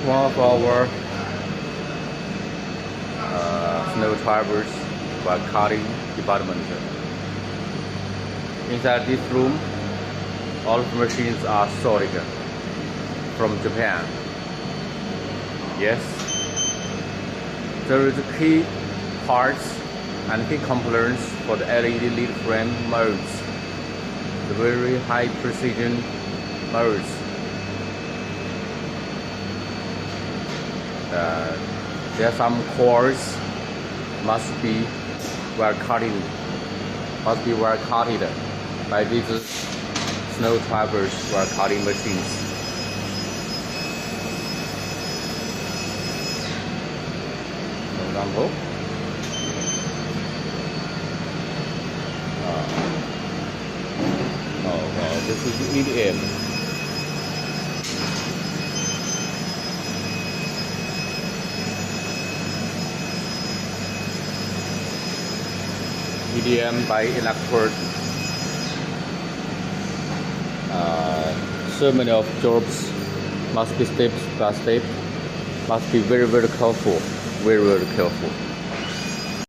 one of our snow drivers while cutting department. Inside this room, all of the machines are Sodick from Japan. Yes, there is key parts and key components for the LED lead frame modes, the very high precision modes. There are some cores must be well cutted by these snow drivers were cutting machines. For example, this is EDM. EDM by electrode. So many of jobs must be step by step, must be very careful, very careful.